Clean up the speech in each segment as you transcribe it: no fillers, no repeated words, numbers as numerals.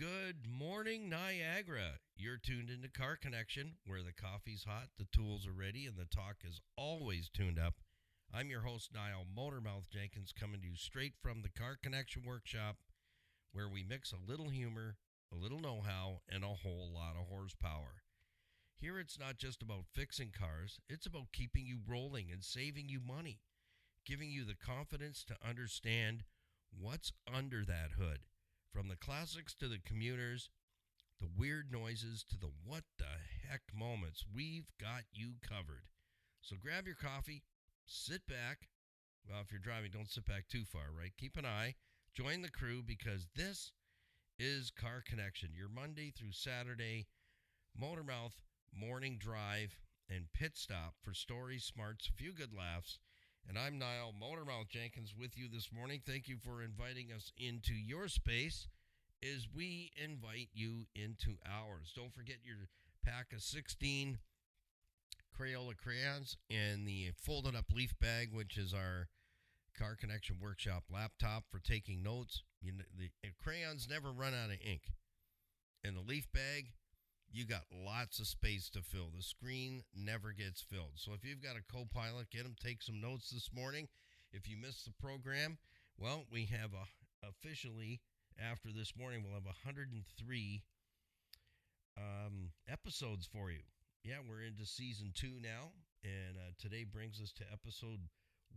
Good morning, Niagara. You're tuned into Car Connection, where the coffee's hot, the tools are ready, and the talk is always tuned up. I'm your host, Niall Motormouth Jenkins, coming to you straight from the Car Connection workshop, where we mix a little humor, a little know-how, and a whole lot of horsepower. Here it's not just about fixing cars, it's about keeping you rolling and saving you money, giving you the confidence to understand what's under that hood. From the classics to the commuters, the weird noises to the what the heck moments, we've got you covered. So grab your coffee, sit back. Well, if you're driving, don't sit back too far, right? Keep an eye, join the crew, because this is Car Connection, your Monday through Saturday Motormouth morning drive and pit stop for stories, smarts, a few good laughs. And I'm Niall Motormouth Jenkins with you this morning. Thank you for inviting us into your space as we invite you into ours. Don't forget your pack of 16 Crayola crayons and the folded up leaf bag, which is our Car Connection Workshop laptop for taking notes. The crayons never run out of ink. And the leaf bag, you got lots of space to fill. The screen never gets filled. So if you've got a co-pilot, get them, take some notes this morning. If you missed the program, well, we have officially, after this morning, we'll have 103 episodes for you. Yeah, we're into season 2 now, and today brings us to episode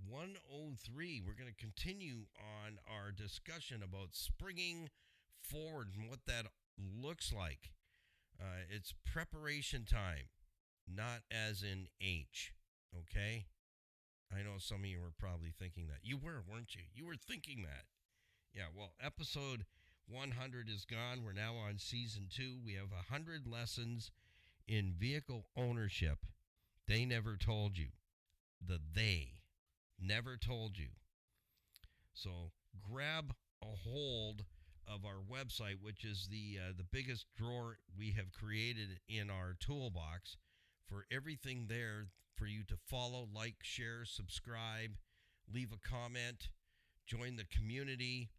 103. We're going to continue on our discussion about springing forward and what that looks like. It's preparation time, not as in H, okay? I know some of you were probably thinking that. You were, weren't you? You were thinking that. Yeah, well, episode 100 is gone. We're now on season 2. We have 100 lessons in vehicle ownership. They never told you. They never told you. So grab a hold of our website, which is the biggest drawer we have created in our toolbox, for everything there for you to follow, like, share, subscribe, leave a comment, join the community,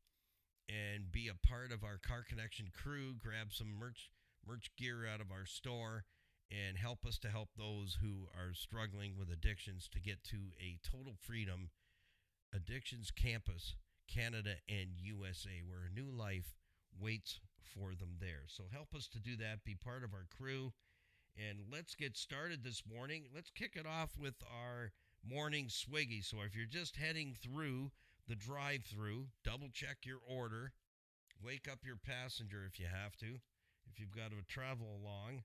and be a part of our Car Connection crew. Grab some merch gear out of our store and help us to help those who are struggling with addictions to get to a total freedom addictions campus, Canada and USA, where a new life waits for them there. So help us to do that. Be part of our crew. And let's get started this morning. Let's kick it off with our morning swiggy. So if you're just heading through the drive-through, double check your order. Wake up your passenger if you have to. If you've got to travel along,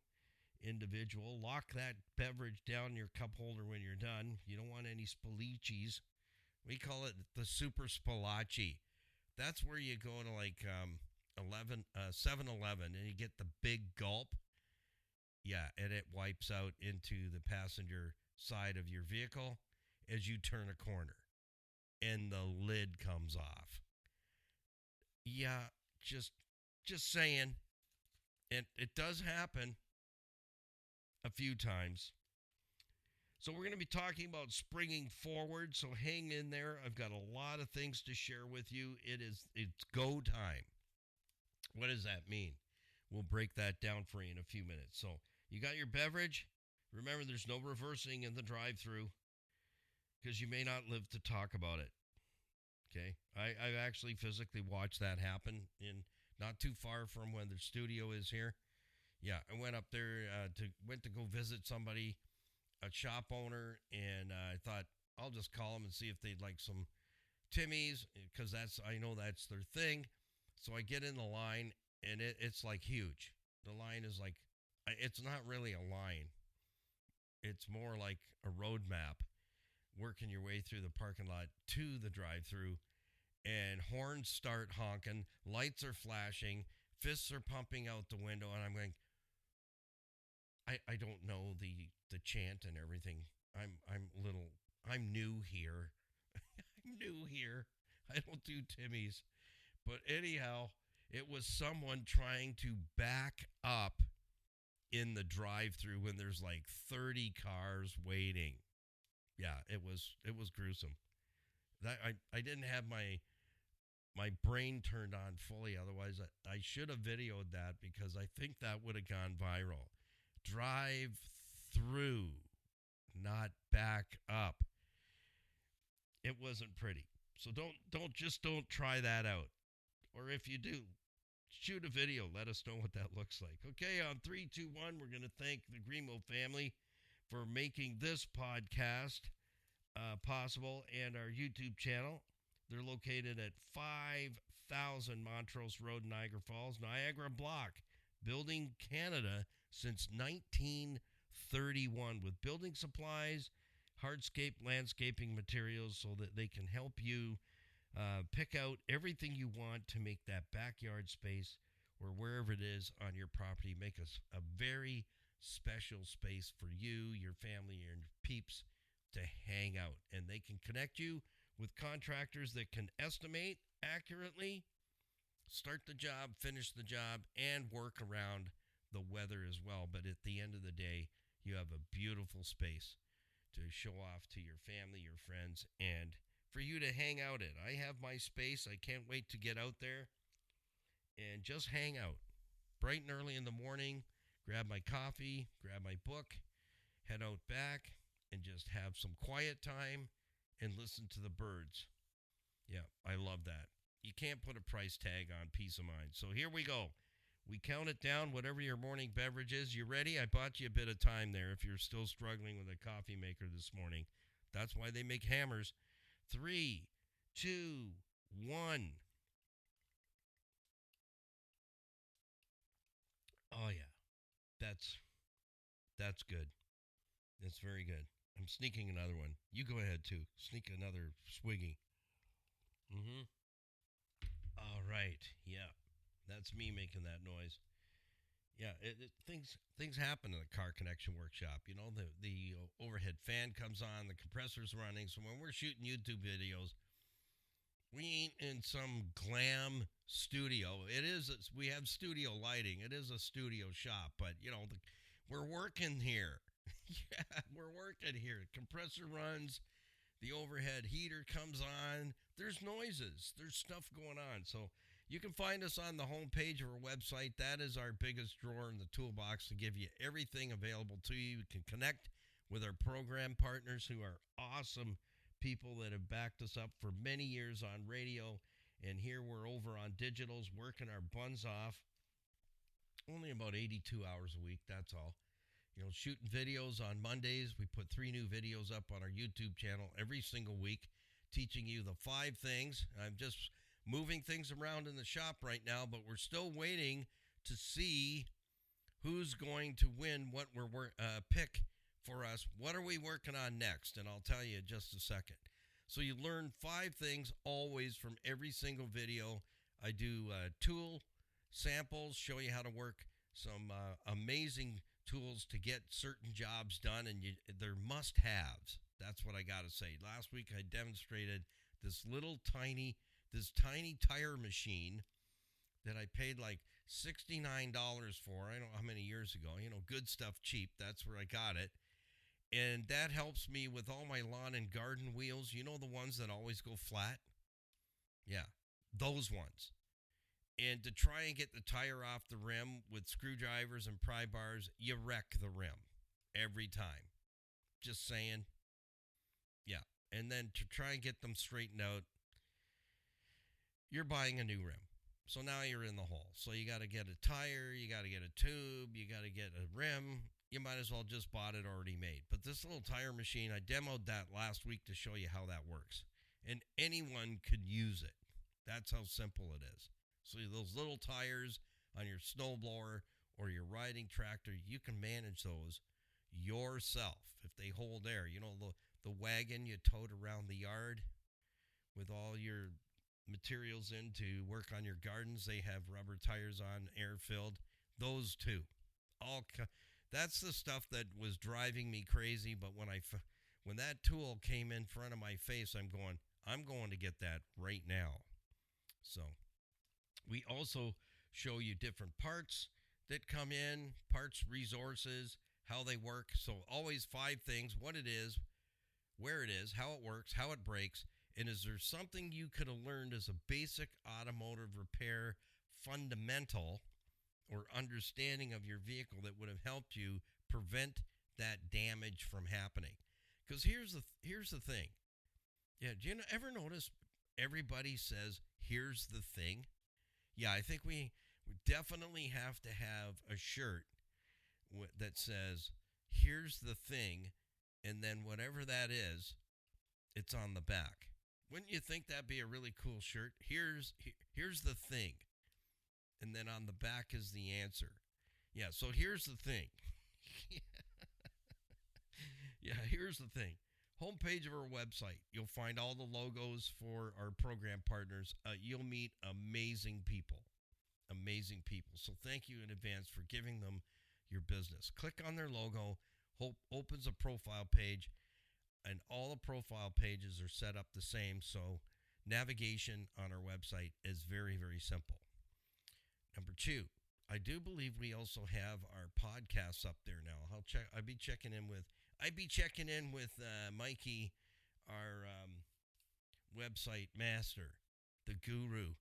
individual, lock that beverage down your cup holder when you're done. You don't want any spallicis. We call it the super spalacci. That's where you go to like 7-Eleven and you get the big gulp. Yeah, and it wipes out into the passenger side of your vehicle as you turn a corner. And the lid comes off. Yeah, just saying. It does happen a few times. So we're going to be talking about springing forward, so hang in there. I've got a lot of things to share with you. It's go time. What does that mean? We'll break that down for you in a few minutes. So you got your beverage? Remember, there's no reversing in the drive-through because you may not live to talk about it. Okay? I've actually physically watched that happen in not too far from where the studio is here. Yeah, I went up there to go visit somebody, a shop owner, and I thought I'll just call them and see if they'd like some Timmy's, because I know that's their thing. So I get in the line, and it's like huge. The line is like, it's not really a line. It's more like a road map, working your way through the parking lot to the drive-through, and horns start honking, lights are flashing, fists are pumping out the window, and I'm going, I don't know the chant and everything. I'm new here. I'm new here. I don't do Timmy's. But anyhow, it was someone trying to back up in the drive-through when there's like 30 cars waiting. Yeah, it was gruesome. That I didn't have my my brain turned on fully. Otherwise, I should have videoed that because I think that would have gone viral. Drive through, not back up. It wasn't pretty. So don't try that out. Or if you do, shoot a video. Let us know what that looks like. Okay, on 3, 2, 1, we're going to thank the Greenmo family for making this podcast possible and our YouTube channel. They're located at 5000 Montrose Road, Niagara Falls, Niagara Block, building Canada since 1931 with building supplies, hardscape landscaping materials so that they can help you pick out everything you want to make that backyard space or wherever it is on your property, make a very special space for you, your family, your peeps to hang out. And they can connect you with contractors that can estimate accurately, start the job, finish the job, and work around the weather as well. But at the end of the day, you have a beautiful space to show off to your family, your friends, and for you to hang out in. I have my space. I can't wait to get out there and just hang out. Bright and early in the morning, grab my coffee, grab my book, head out back, and just have some quiet time and listen to the birds. Yeah, I love that. You can't put a price tag on peace of mind. So here we go. We count it down, whatever your morning beverage is. You ready? I bought you a bit of time there if you're still struggling with a coffee maker this morning. That's why they make hammers. 3, 2, 1. Oh yeah, that's good. That's very good. I'm sneaking another one. You go ahead too. Sneak another swiggy. Mm-hmm. All right. Yeah, that's me making that noise. Yeah, things happen in the car connection workshop. You know, the overhead fan comes on, the compressor's running. So when we're shooting YouTube videos, we ain't in some glam studio. We have studio lighting. It is a studio shop, but you know, we're working here. Yeah, we're working here. Compressor runs, the overhead heater comes on. There's noises. There's stuff going on. So you can find us on the homepage of our website. That is our biggest drawer in the toolbox to give you everything available to you. You can connect with our program partners who are awesome people that have backed us up for many years on radio. And here we're over on digitals, working our buns off. Only about 82 hours a week, that's all. You know, shooting videos on Mondays. We put 3 new videos up on our YouTube channel every single week, teaching you the 5 things. I'm just moving things around in the shop right now, but we're still waiting to see who's going to win what we're pick for us. What are we working on next? And I'll tell you in just a second. So you learn 5 things always from every single video. I do tool samples, show you how to work some amazing tools to get certain jobs done, and they're must-haves. That's what I got to say. Last week I demonstrated this tiny tire machine that I paid like $69 for. I don't know how many years ago. You know, good stuff cheap. That's where I got it. And that helps me with all my lawn and garden wheels. You know, the ones that always go flat? Yeah, those ones. And to try and get the tire off the rim with screwdrivers and pry bars, you wreck the rim every time. Just saying. Yeah. And then to try and get them straightened out, you're buying a new rim. So now you're in the hole. So you got to get a tire, you got to get a tube, you got to get a rim. You might as well just bought it already made. But this little tire machine, I demoed that last week to show you how that works. And anyone could use it. That's how simple it is. So those little tires on your snowblower or your riding tractor, you can manage those yourself if they hold air. You know, the wagon you towed around the yard with all your materials in to work on your gardens, they have rubber tires on, air-filled. Those too. That's the stuff that was driving me crazy, but when that tool came in front of my face, I'm going to get that right now. So we also show you different parts that come in, parts, resources, how they work. So always 5 things: what it is, where it is, how it works, how it breaks, And is there something you could have learned as a basic automotive repair fundamental or understanding of your vehicle that would have helped you prevent that damage from happening? Because here's the thing. Yeah, do you ever notice everybody says, here's the thing? Yeah, I think we definitely have to have a shirt that says, here's the thing, and then whatever that is, it's on the back. Wouldn't you think that'd be a really cool shirt? Here's the thing, and then on the back is the answer. Yeah, so here's the thing. Yeah, here's the thing. Homepage of our website. You'll find all the logos for our program partners. You'll meet amazing people. Amazing people. So thank you in advance for giving them your business. Click on their logo. Opens a profile page. And all the profile pages are set up the same. So navigation on our website is very, very simple. Number 2, I do believe we also have our podcasts up there now. I'd be checking in with Mikey, our website master, the guru,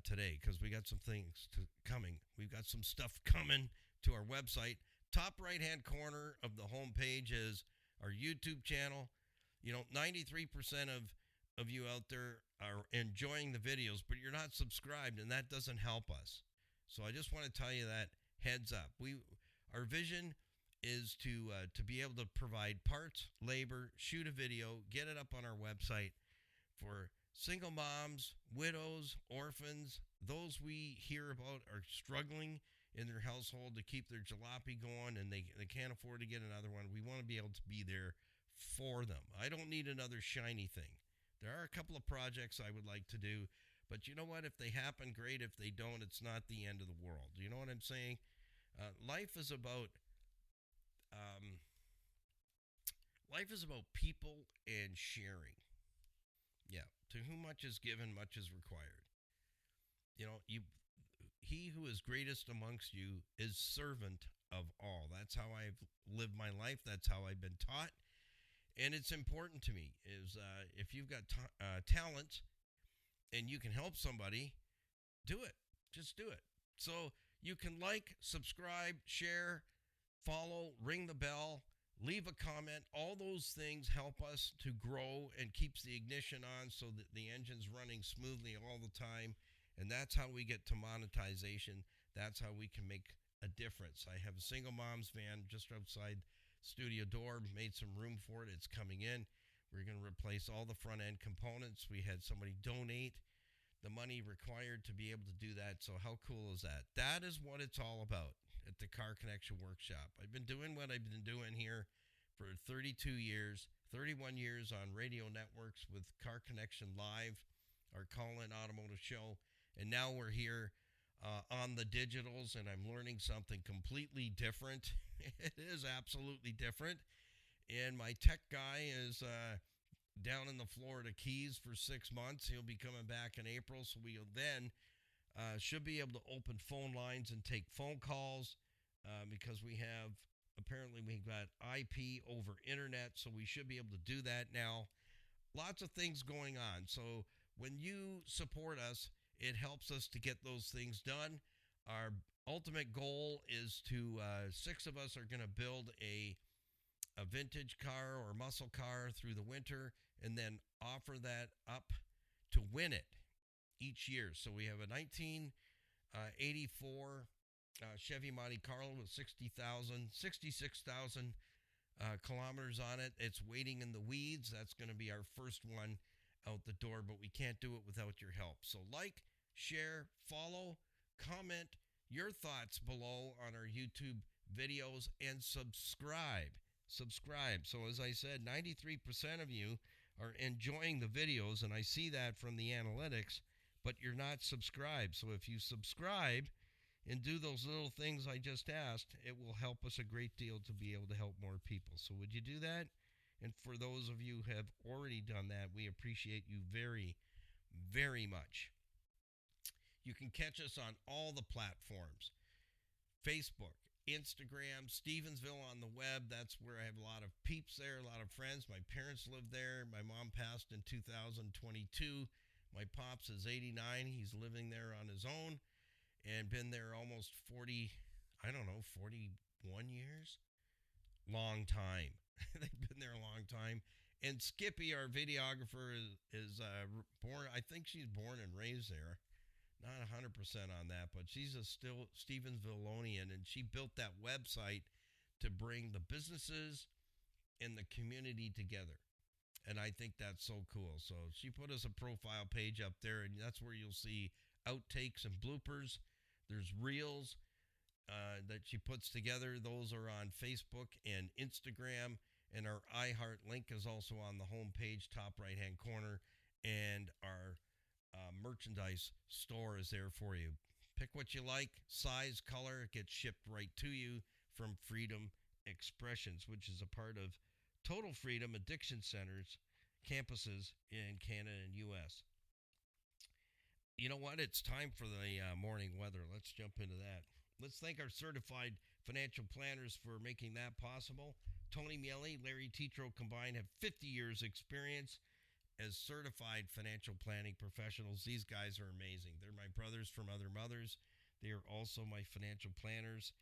today, because we got some things coming. We've got some stuff coming to our website. Top right-hand corner of the homepage is our YouTube channel. 93% of you out there are enjoying the videos, but you're not subscribed, and that doesn't help us. So I just want to tell you that, heads up. Our vision is to be able to provide parts, labor, shoot a video, get it up on our website for single moms, widows, orphans, those we hear about are struggling in their household to keep their jalopy going, and they can't afford to get another one. We want to be able to be there for them. I don't need another shiny thing. There are a couple of projects I would like to do, but you know what? If they happen, great. If they don't, it's not the end of the world. You know what I'm saying? Life is about people and sharing. Yeah. To whom much is given, much is required. He who is greatest amongst you is servant of all. That's how I've lived my life. That's how I've been taught. And it's important to me is if you've got talent and you can help somebody, do it. Just do it. So you can subscribe, share, follow, ring the bell, leave a comment. All those things help us to grow and keeps the ignition on so that the engine's running smoothly all the time. And that's how we get to monetization. That's how we can make a difference. I have a single mom's van just outside studio door, made some room for it. It's coming in. We're going to replace all the front end components. We had somebody donate the money required to be able to do that. So how cool is that? That is what it's all about at the Car Connection Workshop. I've been doing what I've been doing here for 32 years, 31 years on radio networks with Car Connection Live, our call-in automotive show. And now we're here on the digitals, and I'm learning something completely different. It is absolutely different. And my tech guy is down in the Florida Keys for 6 months. He'll be coming back in April, so we'll then should be able to open phone lines and take phone calls because we've got IP over internet, so we should be able to do that now. Lots of things going on. So when you support us, it helps us to get those things done. Our ultimate goal is to 6 of us are going to build a vintage car or muscle car through the winter and then offer that up to win it each year. So we have a 1984 Chevy Monte Carlo with 66,000 kilometers on it. It's waiting in the weeds. That's going to be our first one out the door, but we can't do it without your help. So share, follow, comment your thoughts below on our YouTube videos, and subscribe. So as I said, 93% of you are enjoying the videos, and I see that from the analytics, but you're not subscribed. So if you subscribe and do those little things I just asked, it will help us a great deal to be able to help more people. So would you do that? And for those of you who have already done that, we appreciate you very, very much. You can catch us on all the platforms: Facebook, Instagram, Stevensville on the web. That's where I have a lot of peeps there, a lot of friends. My parents live there. My mom passed in 2022. My pops is 89. He's living there on his own and been there almost 40, 41 years. Long time. They've been there a long time. And Skippy, our videographer, is born, I think she's born and raised there. Not 100% on that, but she's a still Stevensvilleonian, and she built that website to bring the businesses and the community together. And I think that's so cool. So she put us a profile page up there, and that's where you'll see outtakes and bloopers. There's reels that she puts together. Those are on Facebook and Instagram. And our iHeart link is also on the home page, top right-hand corner. And our merchandise store is there for you. Pick what you like, size, color. It gets shipped right to you from Freedom Expressions, which is a part of Total Freedom Addiction Centers campuses in Canada and U.S. You know what? It's time for the morning weather. Let's jump into that. Let's thank our certified financial planners for making that possible. Tony Miele, Larry Tetro combined have 50 years experience as certified financial planning professionals. These guys are amazing. They're my brothers from other mothers. They are also my financial planners.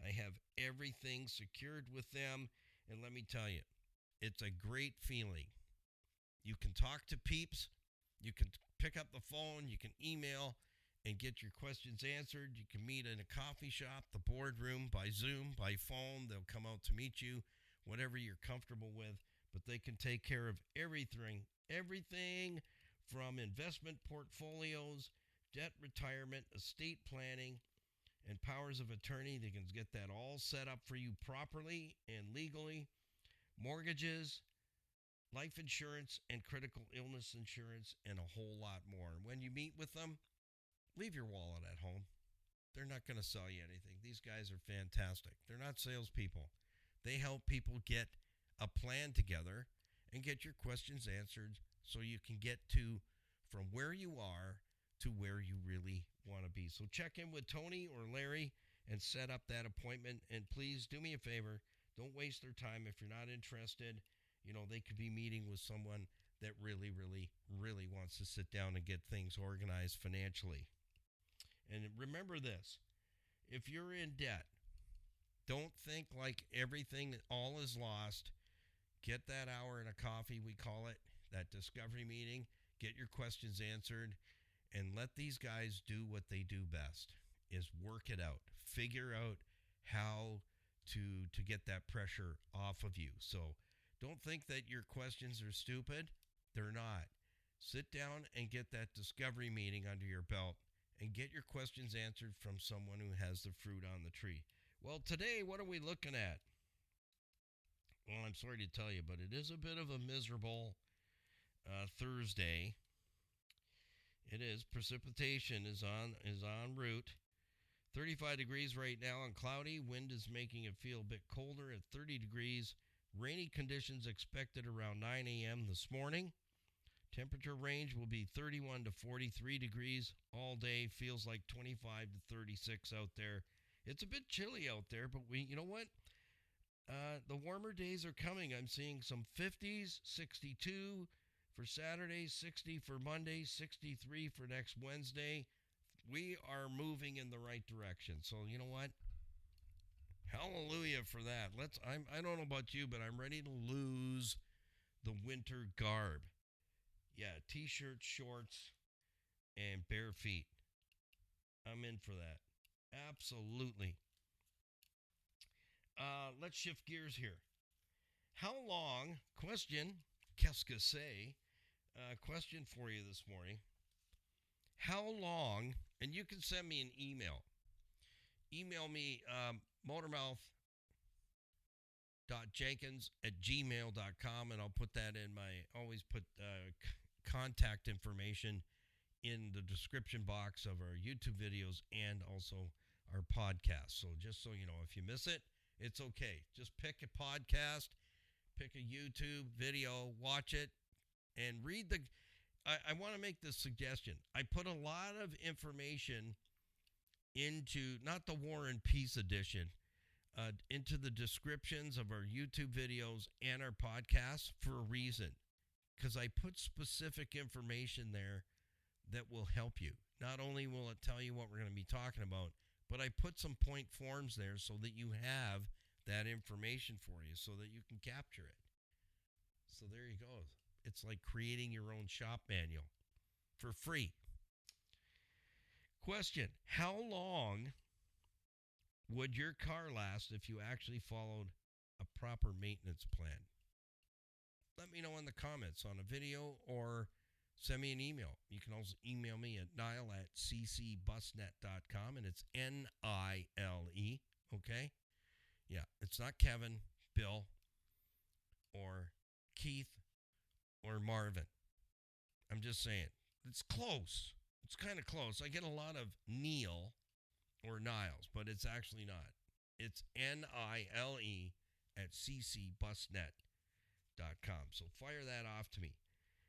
I have everything secured with them. And let me tell you, it's a great feeling. You can talk to peeps. You can pick up the phone. You can email and get your questions answered. You can meet in a coffee shop, the boardroom, by Zoom, by phone. They'll come out to meet you, whatever you're comfortable with. But they can take care of everything from investment portfolios, debt retirement, estate planning, and powers of attorney. They can get that all set up for you properly and legally. Mortgages, life insurance, and critical illness insurance, and a whole lot more. And when you meet with them, leave your wallet at home. They're not going to sell you anything. These guys are fantastic. They're not salespeople. They help people get a plan together and get your questions answered so you can get from where you are to where you really want to be. So check in with Tony or Larry and set up that appointment. And please do me a favor. Don't waste their time if you're not interested. You know, they could be meeting with someone that really, really, really wants to sit down and get things organized financially. And remember this, if you're in debt, don't think like everything, all is lost. Get that hour and a coffee, we call it, that discovery meeting. Get your questions answered, and let these guys do what they do best, is work it out. Figure out how to get that pressure off of you. So don't think that your questions are stupid. They're not. Sit down and get that discovery meeting under your belt and get your questions answered from someone who has the fruit on the tree. Well, today, what are we looking at? Well, I'm sorry to tell you, but it is a bit of a miserable Thursday. It is. Precipitation is en route. 35 degrees right now and cloudy. Wind is making it feel a bit colder at 30 degrees. Rainy conditions expected around 9 a.m. this morning. Temperature range will be 31 to 43 degrees all day. Feels like 25 to 36 out there. It's a bit chilly out there, but you know what? The warmer days are coming. I'm seeing some 50s, 62 for Saturday, 60 for Monday, 63 for next Wednesday. We are moving in the right direction. So you know what? Hallelujah for that. I don't know about you, but I'm ready to lose the winter garb. Yeah, t-shirts, shorts, and bare feet. I'm in for that. Absolutely. Let's shift gears here. How long, qu'est-ce que c'est? Question for you this morning. How long, and you can send me an email. Email me motormouth.jenkins@gmail.com, and I'll put that in always put contact information in the description box of our YouTube videos and also our podcast. So just so you know, if you miss it, it's okay. Just pick a podcast, pick a YouTube video, watch it, and read I want to make this suggestion. I put a lot of information into, not the War and Peace edition, into the descriptions of our YouTube videos and our podcasts for a reason, because I put specific information there that will help you. Not only will it tell you what we're going to be talking about, but I put some point forms there so that you have that information for you so that you can capture it. So there you go. It's like creating your own shop manual for free. Question: how long would your car last if you actually followed a proper maintenance plan? Let me know in the comments on a video or send me an email. You can also email me at nile@ccbusnet.com, and it's Nile, okay? Yeah, it's not Kevin, Bill, or Keith, or Marvin. I'm just saying. It's close. It's kind of close. I get a lot of Neil or Niles, but it's actually not. It's Nile at ccbusnet.com. So fire that off to me.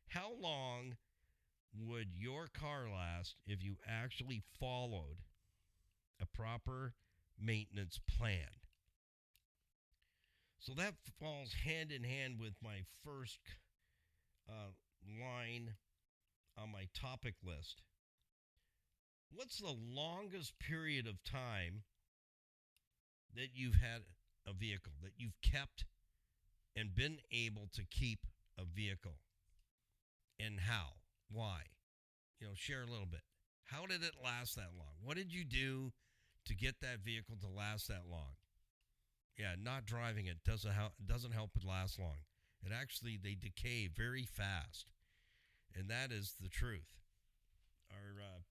How long would your car last if you actually followed a proper maintenance plan? So that falls hand in hand with my first line on my topic list. What's the longest period of time that you've had a vehicle, that you've kept and been able to keep a vehicle? And how? Why? Share a little bit. How did it last that long? What did you do to get that vehicle to last that long? Yeah, not driving it doesn't help it last long. It actually, they decay very fast. And that is the truth. Our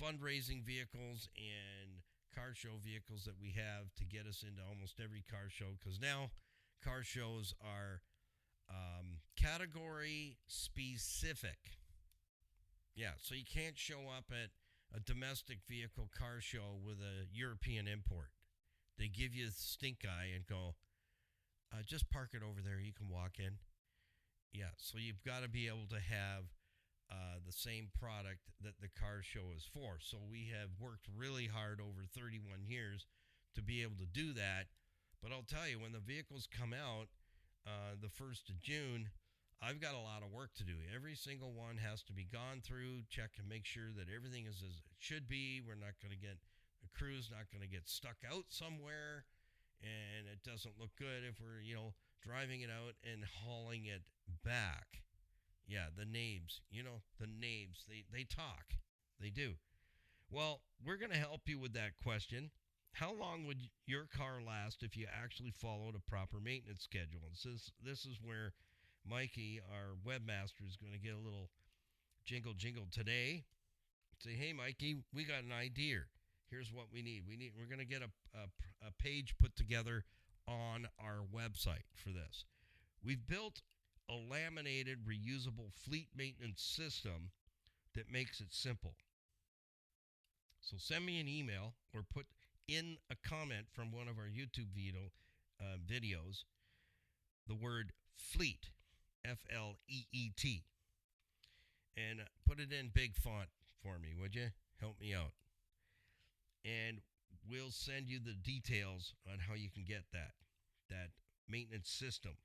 fundraising vehicles and car show vehicles that we have to get us into almost every car show, because now car shows are category specific. Yeah, so you can't show up at a domestic vehicle car show with a European import. They give you the stink eye and go, just park it over there. You can walk in. Yeah, so you've got to be able to have the same product that the car show is for. So we have worked really hard over 31 years to be able to do that. But I'll tell you, when the vehicles come out the 1st of June, I've got a lot of work to do. Every single one has to be gone through, check and make sure that everything is as it should be. We're not going to get, the crew's not going to get stuck out somewhere, and it doesn't look good if we're, driving it out and hauling it back. Yeah, the names, they talk. They do. Well, we're going to help you with that question. How long would your car last if you actually followed a proper maintenance schedule? And this is where Mikey, our webmaster, is going to get a little jingle today. Say, hey, Mikey, we got an idea. Here's what we need. We're going to get a page put together on our website for this. We've built a laminated reusable fleet maintenance system that makes it simple. So send me an email or put in a comment from one of our YouTube videos the word fleet, F-L-E-E-T, and put it in big font for me, would you? Help me out. And we'll send you the details on how you can get that maintenance system.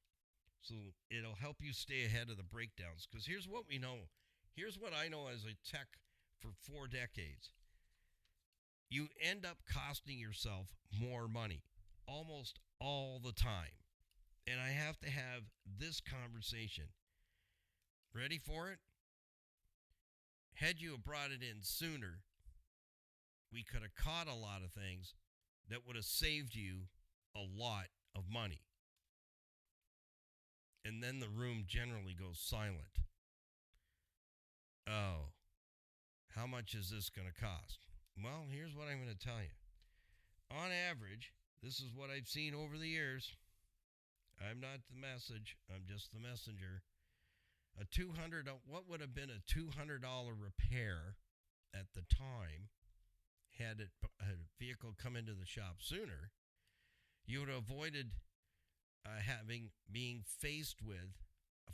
So it'll help you stay ahead of the breakdowns. Because here's what we know. Here's what I know as a tech for 4 decades. You end up costing yourself more money almost all the time. And I have to have this conversation. Ready for it? Had you brought it in sooner, we could have caught a lot of things that would have saved you a lot of money. And then the room generally goes silent. Oh, how much is this going to cost? Well, here's what I'm going to tell you. On average, this is what I've seen over the years. I'm not the message. I'm just the messenger. What would have been a $200 repair at the time, had a vehicle come into the shop sooner, you would have avoided being faced with a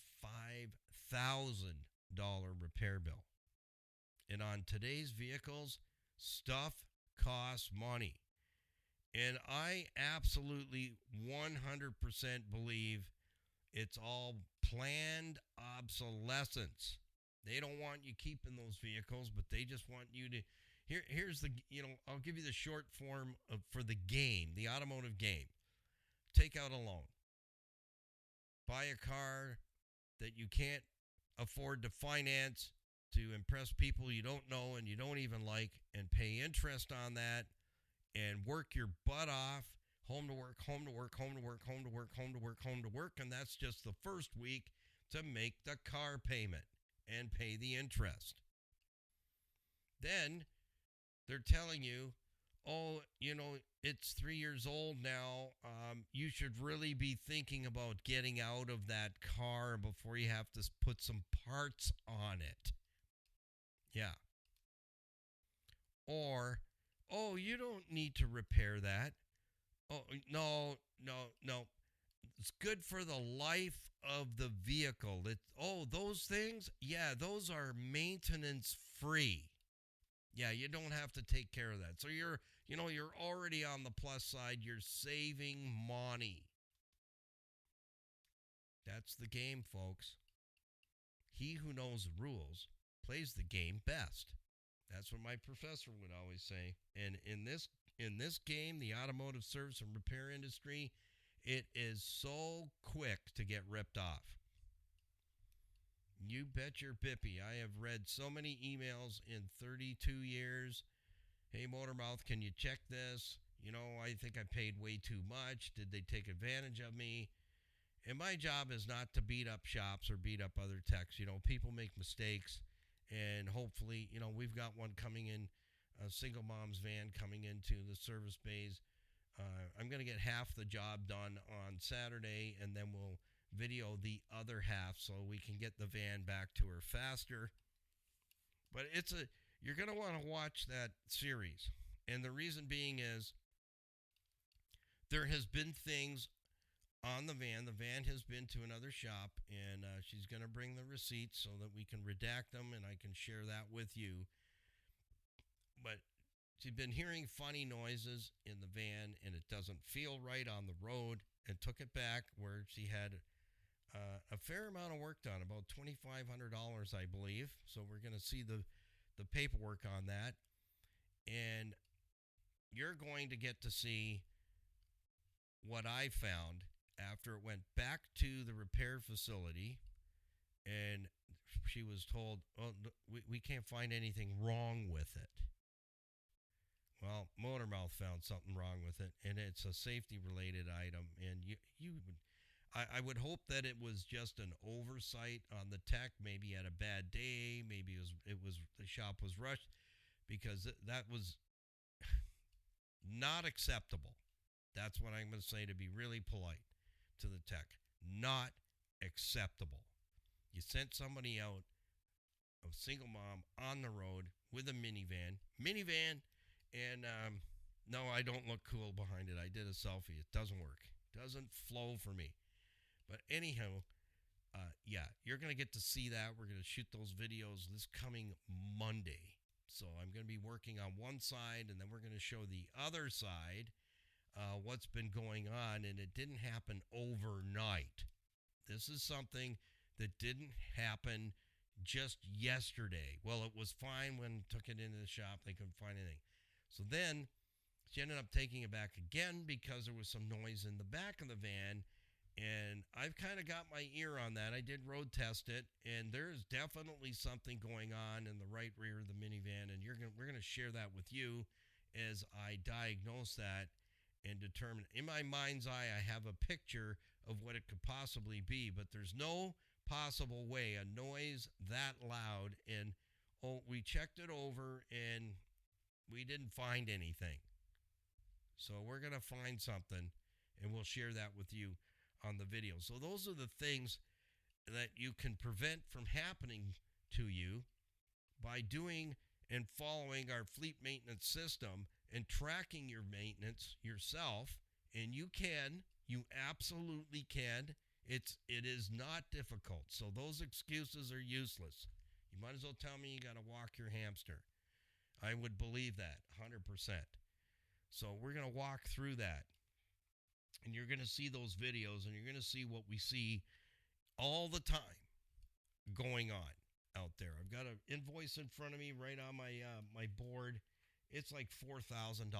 $5,000 repair bill. And on today's vehicles, stuff costs money. And I absolutely 100% believe it's all planned obsolescence. They don't want you keeping those vehicles, but they just want you to. Here's the, I'll give you the short form for the game, the automotive game. Take out a loan. Buy a car that you can't afford to finance to impress people you don't know and you don't even like, and pay interest on that and work your butt off, home to work, home to work, home to work, home to work, home to work, home to work, and that's just the first week to make the car payment and pay the interest. Then they're telling you, oh, it's 3 years old now. You should really be thinking about getting out of that car before you have to put some parts on it. Yeah. Or, oh, you don't need to repair that. Oh, no, no, no. It's good for the life of the vehicle. Those things? Yeah, those are maintenance free. Yeah, you don't have to take care of that. So you're already on the plus side. You're saving money. That's the game, folks. He who knows the rules plays the game best. That's what my professor would always say. And in this game, the automotive service and repair industry, it is so quick to get ripped off. You bet your bippy. I have read so many emails in 32 years. Hey, Motormouth, can you check this? I think I paid way too much. Did they take advantage of me? And my job is not to beat up shops or beat up other techs. People make mistakes. And hopefully, we've got one coming in, a single mom's van coming into the service bays. I'm going to get half the job done on Saturday, and then we'll video the other half so we can get the van back to her faster. But you're going to want to watch that series. And the reason being is there has been things on the van. The van has been to another shop, and she's going to bring the receipts so that we can redact them and I can share that with you. But she's been hearing funny noises in the van, and it doesn't feel right on the road, and took it back where she had a fair amount of work done, about $2,500, I believe. So we're going to see the paperwork on that. And you're going to get to see what I found after it went back to the repair facility, and she was told, oh, we can't find anything wrong with it. Well, Motormouth found something wrong with it, and it's a safety-related item. And I would hope that it was just an oversight on the tech. Maybe had a bad day. Maybe it was the shop was rushed, because that was not acceptable. That's what I'm going to say, to be really polite to the tech. Not acceptable. You sent somebody out, a single mom, on the road with a minivan, and no, I don't look cool behind it. I did a selfie. It doesn't work. Doesn't flow for me. But anyhow, yeah, you're going to get to see that. We're going to shoot those videos this coming Monday. So I'm going to be working on one side, and then we're going to show the other side what's been going on, and it didn't happen overnight. This is something that didn't happen just yesterday. Well, it was fine when took it into the shop. They couldn't find anything. So then she ended up taking it back again because there was some noise in the back of the van, and I've kind of got my ear on that. I did road test it, and there's definitely something going on in the right rear of the minivan, and we're going to share that with you as I diagnose that and determine. In my mind's eye, I have a picture of what it could possibly be, but there's no possible way a noise that loud, and we checked it over and we didn't find anything. So we're going to find something, and we'll share that with you on the video. So those are the things that you can prevent from happening to you by doing and following our fleet maintenance system and tracking your maintenance yourself. And you absolutely can. It is not difficult. So those excuses are useless. You might as well tell me you got to walk your hamster. I would believe that 100%. So we're going to walk through that. And you're going to see those videos, and you're going to see what we see all the time going on out there. I've got an invoice in front of me right on my board. It's like $4,000.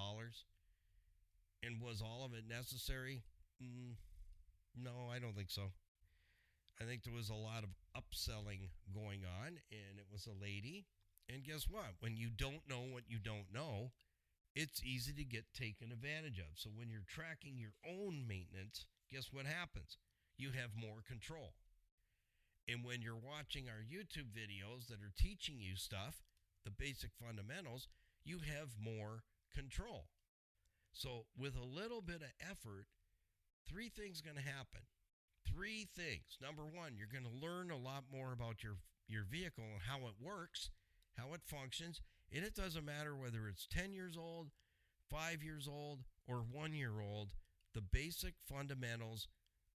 And was all of it necessary? No, I don't think so. I think there was a lot of upselling going on, and it was a lady. And guess what? When you don't know what you don't know, it's easy to get taken advantage of. So when you're tracking your own maintenance, guess what happens? You have more control. And when you're watching our YouTube videos that are teaching you stuff, the basic fundamentals, you have more control. So with a little bit of effort, 3 things going to happen. 3 things. Number 1, you're going to learn a lot more about your vehicle and how it works, how it functions. And it doesn't matter whether it's 10 years old, 5 years old, or 1 year old. The basic fundamentals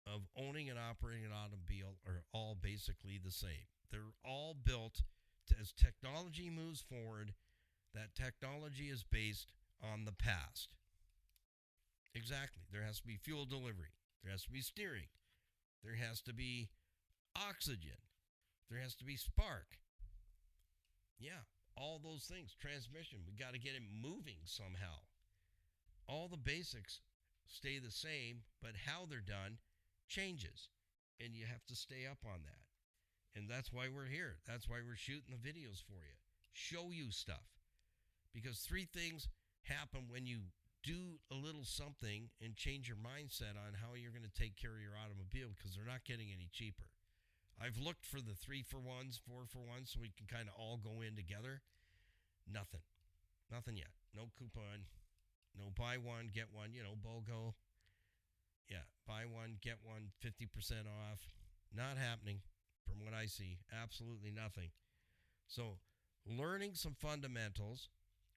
of owning and operating an automobile are all basically the same. They're all built as technology moves forward. That technology is based on the past. Exactly. There has to be fuel delivery. There has to be steering. There has to be oxygen. There has to be spark. Yeah, all those things. Transmission. We got to get it moving somehow. All the basics stay the same, but how they're done changes. And you have to stay up on that. And that's why we're here. That's why we're shooting the videos for you. Show you stuff. Because 3 things happen when you do a little something and change your mindset on how you're going to take care of your automobile, because they're not getting any cheaper. I've looked for the 3-for-1s, 4-for-1s, so we can kind of all go in together. Nothing yet. No coupon. No buy one, get one, BOGO. Yeah, buy one, get one, 50% off. Not happening from what I see. Absolutely nothing. So learning some fundamentals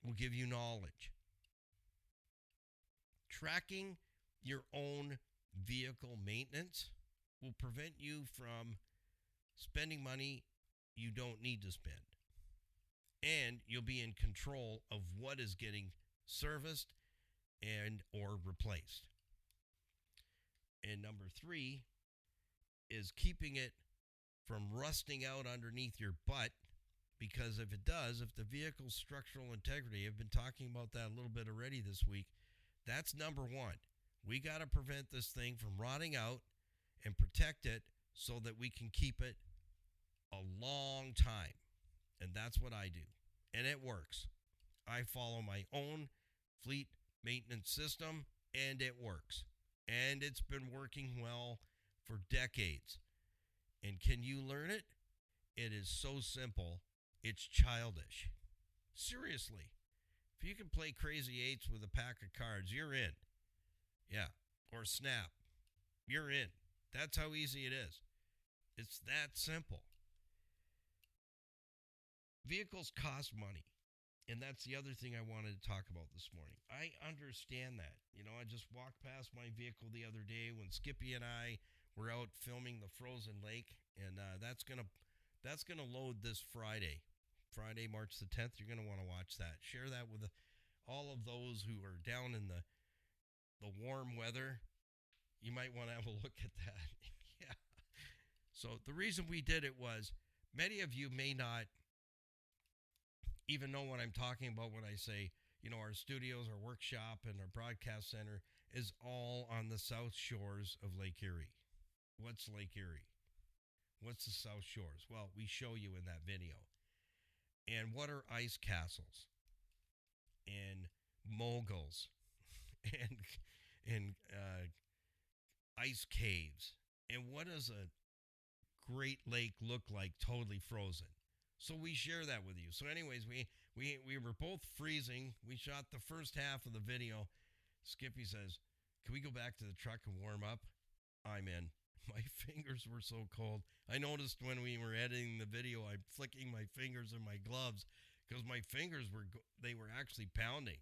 will give you knowledge. Tracking your own vehicle maintenance will prevent you from spending money you don't need to spend. And you'll be in control of what is getting serviced and or replaced. And number 3 is keeping it from rusting out underneath your butt, because if it does, if the vehicle's structural integrity, I've been talking about that a little bit already this week, that's number 1. We got to prevent this thing from rotting out and protect it so that we can keep it a long time. And that's what I do. And it works. I follow my own fleet maintenance system, and it works. And it's been working well for decades. And can you learn it? It is so simple, it's childish. Seriously. If you can play Crazy Eights with a pack of cards, you're in. Yeah. Or Snap. You're in. That's how easy it is. It's that simple. Vehicles cost money. And that's the other thing I wanted to talk about this morning. I understand that. I just walked past my vehicle the other day when Skippy and I were out filming the frozen lake. And that's gonna load this Friday. Friday, March the 10th, you're going to want to watch that. Share that with all of those who are down in the warm weather. You might want to have a look at that. Yeah. So the reason we did it was, many of you may not even know what I'm talking about when I say, our studios, our workshop, and our broadcast center is all on the South Shores of Lake Erie. What's Lake Erie? What's the South Shores? Well, we show you in that video. And what are ice castles and moguls and ice caves? And what does a Great Lake look like totally frozen? So we share that with you. So anyways, we were both freezing. We shot the first half of the video. Skippy says, "Can we go back to the truck and warm up?" I'm in. My fingers were so cold. I noticed when we were editing the video, I'm flicking my fingers in my gloves because my fingers were actually pounding.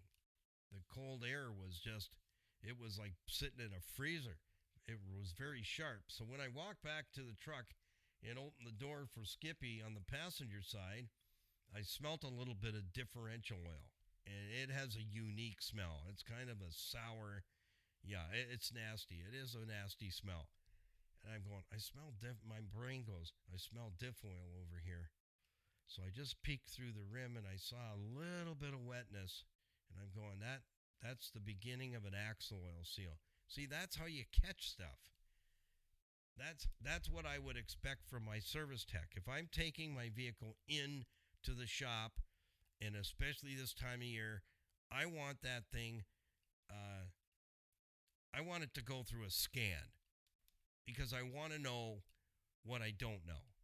The cold air was it was like sitting in a freezer. It was very sharp. So when I walked back to the truck and opened the door for Skippy on the passenger side, I smelt a little bit of differential oil. and it has a unique smell. It's kind of a sour, yeah, it's nasty. It is a nasty smell. And I'm going, I smell my brain goes, I smell diff oil over here. So I just peeked through the rim and I saw a little bit of wetness. And I'm going, that's the beginning of an axle oil seal. See, that's how you catch stuff. That's what I would expect from my service tech. If I'm taking my vehicle in to the shop, and especially this time of year, I want that thing, I want it to go through a scan because I want to know what I don't know.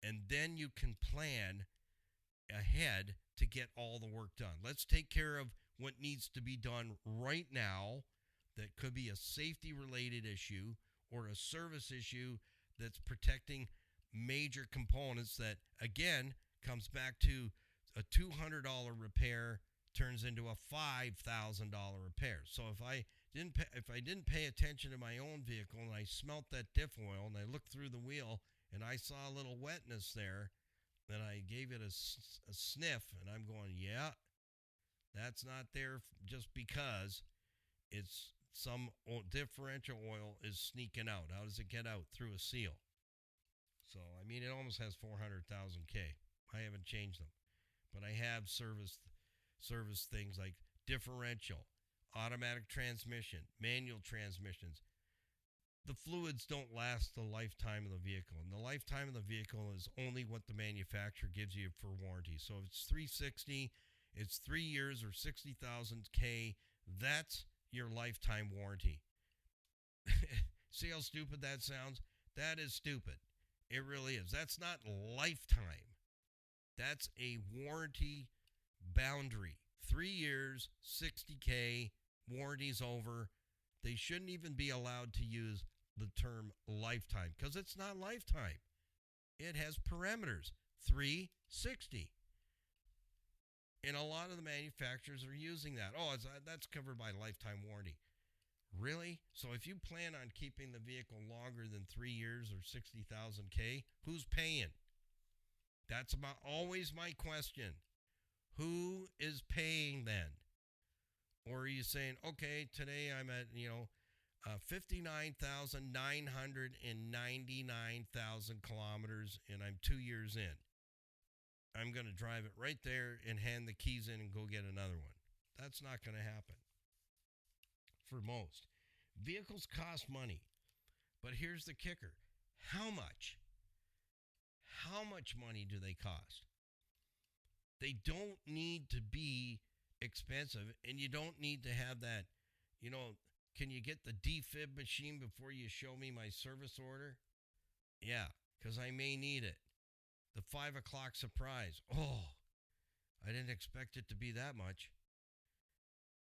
And then you can plan ahead to get all the work done. Let's take care of what needs to be done right now that could be a safety related issue or a service issue that's protecting major components that, again, comes back to a $200 repair turns into a $5,000 repair. So if I didn't pay attention to my own vehicle and I smelt that diff oil and I looked through the wheel and I saw a little wetness there, then I gave it a sniff and I'm going, yeah, that's not there just because it's some differential oil is sneaking out. How does it get out? Through a seal. So, I mean, it almost has 400,000 K. I haven't changed them. But I have service things like differential, automatic transmission, manual transmissions. The fluids don't last the lifetime of the vehicle. And the lifetime of the vehicle is only what the manufacturer gives you for warranty. So if it's 360, it's 3 years or 60,000 K. That's your lifetime warranty. See how stupid that sounds? That is stupid. It really is. That's not lifetime. That's a warranty boundary. 3 years, 60K, warranty's over. They shouldn't even be allowed to use the term lifetime because it's not lifetime. It has parameters, 360. And a lot of the manufacturers are using that. Oh, that's covered by lifetime warranty. Really? So if you plan on keeping the vehicle longer than 3 years or 60,000 K, who's paying? That's always my question. Who is paying then? Or are you saying, okay, today I'm at, 59,999,000 kilometers and I'm 2 years in. I'm going to drive it right there and hand the keys in and go get another one. That's not going to happen for most. Vehicles cost money. But here's the kicker. How much? How much money do they cost? They don't need to be expensive, and you don't need to have that, can you get the defib machine before you show me my service order? Yeah, because I may need it. The 5 o'clock surprise. Oh, I didn't expect it to be that much.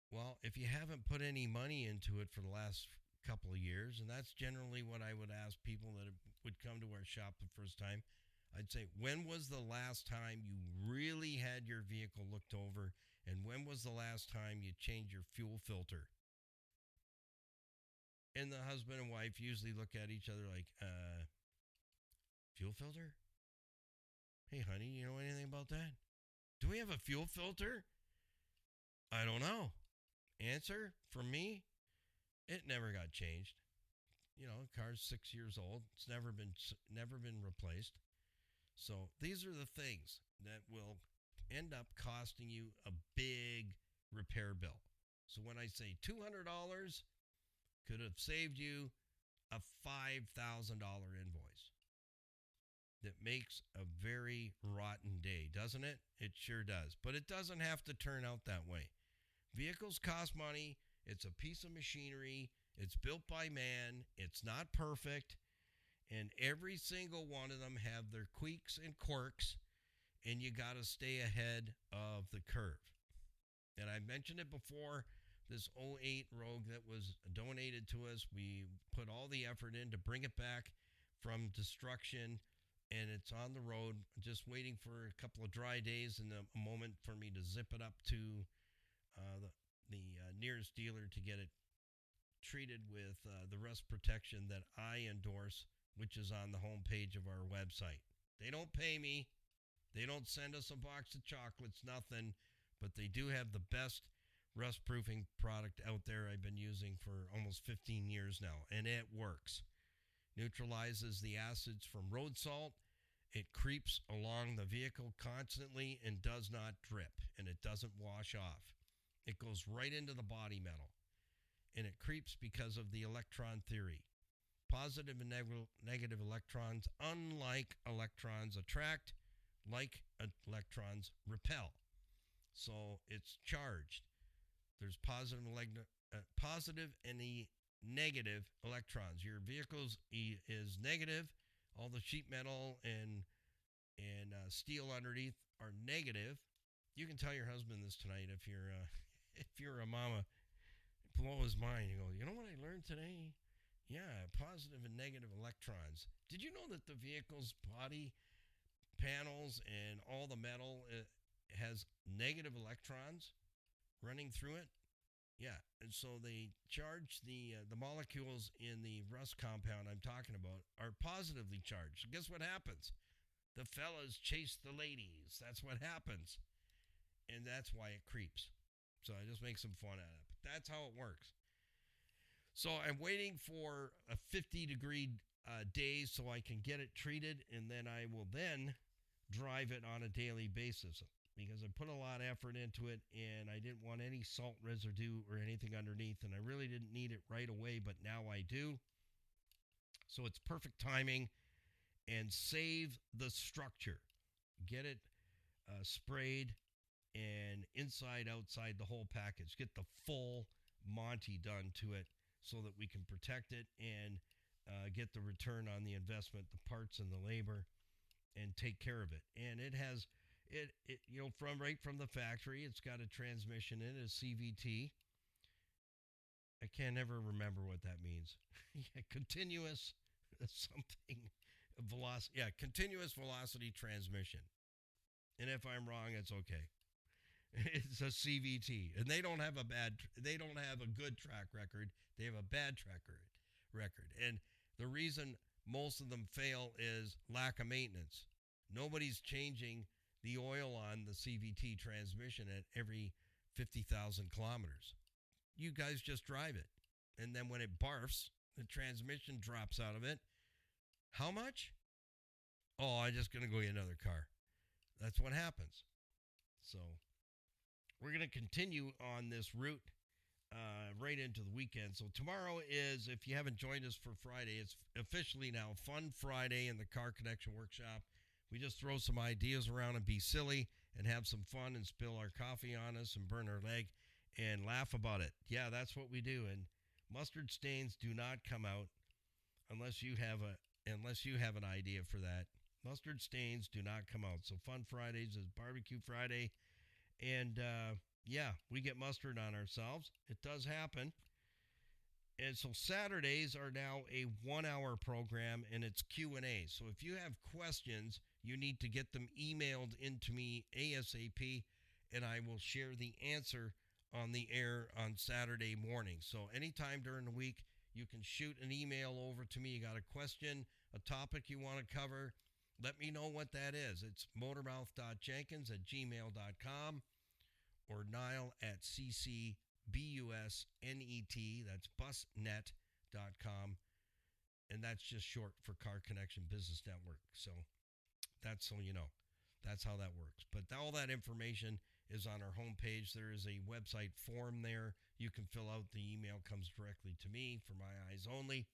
Well, if you haven't put any money into it for the last couple of years, and that's generally what I would ask people that would come to our shop the first time, I'd say, when was the last time you really had your vehicle looked over, and when was the last time you changed your fuel filter? And the husband and wife usually look at each other like, fuel filter? Hey, honey, you know anything about that? Do we have a fuel filter? I don't know. Answer from me, it never got changed. The car's 6 years old. It's never been replaced. So these are the things that will end up costing you a big repair bill. So when I say $200 could have saved you a $5,000 invoice. That makes a very rotten day, doesn't it? It sure does. But it doesn't have to turn out that way. Vehicles cost money. It's a piece of machinery. It's built by man. It's not perfect. And every single one of them have their quirks and quirks. And you got to stay ahead of the curve. And I mentioned it before, this 08 Rogue that was donated to us. We put all the effort in to bring it back from destruction. And it's on the road, just waiting for a couple of dry days and a moment for me to zip it up to the nearest dealer to get it treated with the rust protection that I endorse, which is on the homepage of our website. They don't pay me. They don't send us a box of chocolates, nothing. but they do have the best rust-proofing product out there. I've been using for almost 15 years now, and it works. Neutralizes the acids from road salt. It creeps along the vehicle constantly and does not drip, and it doesn't wash off. It goes right into the body metal, and it creeps because of the electron theory. Positive and negative electrons, unlike electrons, attract, like electrons repel. So it's charged. There's positive and the negative electrons. Your vehicle is negative. All the sheet metal and steel underneath are negative. You can tell your husband this tonight if you're a mama. Blow his mind. You go, you know what I learned today? Yeah, positive and negative electrons. Did you know that the vehicle's body panels and all the metal has negative electrons running through it? Yeah, and so they charge the molecules in the rust compound I'm talking about are positively charged. Guess what happens? The fellas chase the ladies. That's what happens. And that's why it creeps. So I just make some fun out of it. But that's how it works. So I'm waiting for a 50-degree day so I can get it treated, and then I will then drive it on a daily basis because I put a lot of effort into it, and I didn't want any salt residue or anything underneath, and I really didn't need it right away, but now I do. So it's perfect timing, and save the structure. Get it sprayed and inside, outside, the whole package. Get the full Monty done to it so that we can protect it and get the return on the investment, the parts and the labor, and take care of it. And it has, from the factory, it's got a transmission in it, a CVT. I can't ever remember what that means. Continuous something velocity. Yeah, continuous velocity transmission. And if I'm wrong, it's okay. It's a CVT, and they don't have a good track record. They have a bad track record. And the reason most of them fail is lack of maintenance. Nobody's changing the oil on the CVT transmission at every 50,000 kilometers. You guys just drive it. And then when it barfs, the transmission drops out of it. How much? Oh, I'm just going to go get another car. That's what happens. So we're going to continue on this route right into the weekend. So tomorrow is, if you haven't joined us for Friday, it's officially now Fun Friday in the Car Connection Workshop. We just throw some ideas around and be silly and have some fun and spill our coffee on us and burn our leg and laugh about it. Yeah, that's what we do. And mustard stains do not come out unless you have an idea for that. Mustard stains do not come out. So Fun Fridays is Barbecue Friday. And, we get mustard on ourselves. It does happen. And so Saturdays are now a 1-hour program, and it's Q&A. So if you have questions, you need to get them emailed into me ASAP, and I will share the answer on the air on Saturday morning. So anytime during the week, you can shoot an email over to me. You got a question, a topic you want to cover, let me know what that is. It's motormouth.jenkins@gmail.com or Niall@ccbusnet, that's busnet.com. And that's just short for Car Connection Business Network. So that's so you know. That's how that works. But all that information is on our homepage. There is a website form there. You can fill out. The email comes directly to me for my eyes only.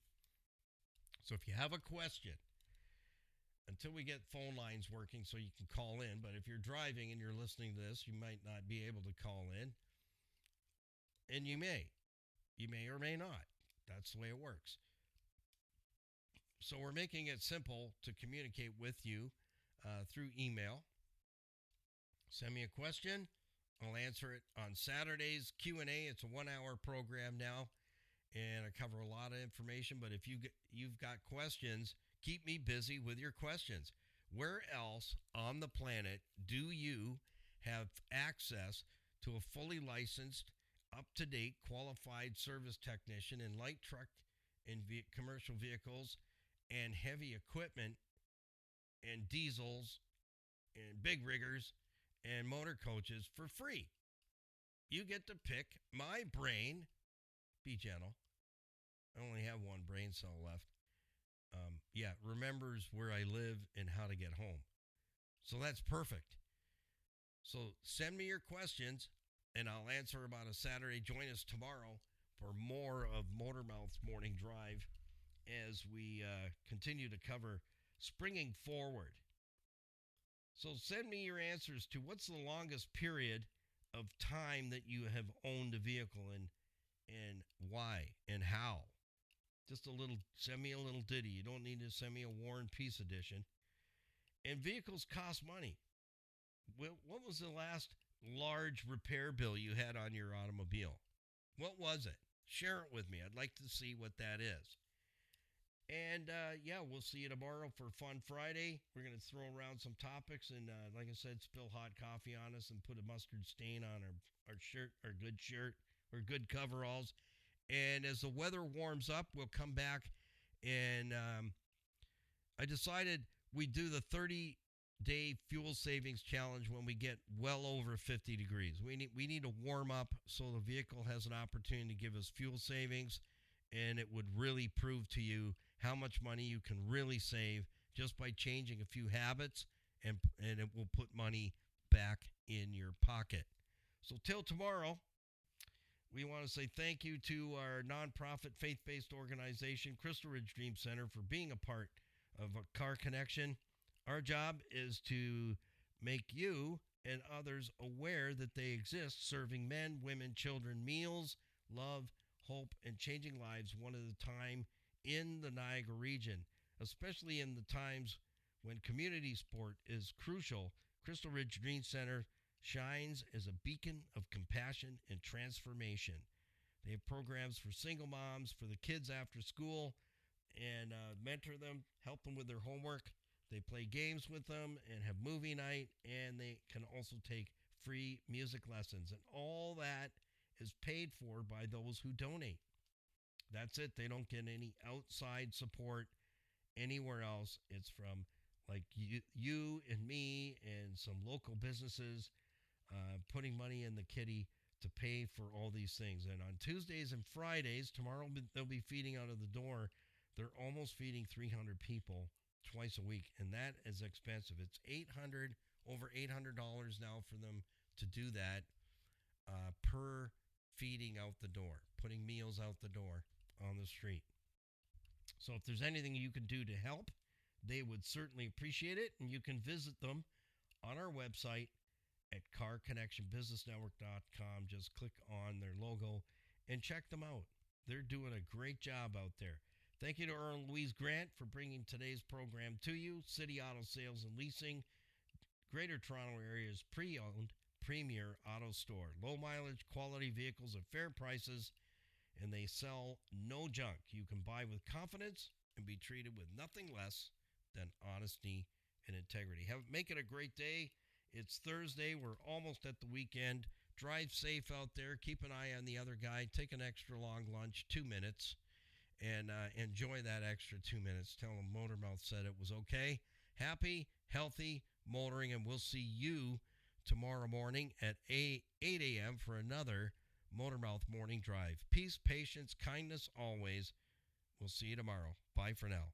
So if you have a question, until we get phone lines working so you can call in, but if you're driving and you're listening to this, you might not be able to call in. And you may or may not. That's the way it works. So we're making it simple to communicate with you through email. Send me a question. I'll answer it on Saturdays. Q&A, it's a 1-hour program now, and I cover a lot of information. But if you've got questions, keep me busy with your questions. Where else on the planet do you have access to a fully licensed, up-to-date, qualified service technician in light truck and commercial vehicles and heavy equipment and diesels and big riggers and motor coaches for free? you get to pick my brain. Be gentle. I only have one brain cell left. Remembers where I live and how to get home. So that's perfect. So send me your questions and I'll answer about a Saturday. Join us tomorrow for more of Motormouth's Morning Drive as we continue to cover springing forward. So send me your answers to what's the longest period of time that you have owned a vehicle and why and how. Send me a little ditty. You don't need to send me a War and Peace edition. And vehicles cost money. What was the last large repair bill you had on your automobile? What was it? Share it with me. I'd like to see what that is. And we'll see you tomorrow for Fun Friday. We're going to throw around some topics and, like I said, spill hot coffee on us and put a mustard stain on our shirt, our good coveralls. And as the weather warms up, we'll come back and I decided we do the 30-day fuel savings challenge when we get well over 50 degrees. We need to warm up so the vehicle has an opportunity to give us fuel savings, and it would really prove to you how much money you can really save just by changing a few habits, and it will put money back in your pocket. So till tomorrow, we want to say thank you to our nonprofit faith-based organization, Crystal Ridge Dream Center, for being a part of a Car Connection. Our job is to make you and others aware that they exist, serving men, women, children meals, love, hope, and changing lives one at a time in the Niagara region, especially in the times when community support is crucial. Crystal Ridge Dream Center shines as a beacon of compassion and transformation. They have programs for single moms, for the kids after school, and mentor them, help them with their homework. They play games with them and have movie night, and they can also take free music lessons. And all that is paid for by those who donate. That's it. They don't get any outside support anywhere else. It's from like you and me and some local businesses putting money in the kitty to pay for all these things. And on Tuesdays and Fridays, tomorrow they'll be feeding out of the door. They're almost feeding 300 people twice a week, and that is expensive. It's over $800 now for them to do that per feeding out the door, putting meals out the door on the street. So if there's anything you can do to help, they would certainly appreciate it, and you can visit them on our website at carconnectionbusinessnetwork.com. Just click on their logo and check them out. They're doing a great job out there. Thank you to Earl and Louise Grant for bringing today's program to you. City Auto Sales and Leasing, Greater Toronto Area's pre-owned premier auto store. Low mileage, quality vehicles at fair prices, and they sell no junk. You can buy with confidence and be treated with nothing less than honesty and integrity. Make it a great day. It's Thursday. We're almost at the weekend. Drive safe out there. Keep an eye on the other guy. Take an extra long lunch, 2 minutes, and enjoy that extra 2 minutes. Tell him Motormouth said it was okay. Happy, healthy motoring, and we'll see you tomorrow morning at 8 a.m. for another Motormouth Morning Drive. Peace, patience, kindness always. We'll see you tomorrow. Bye for now.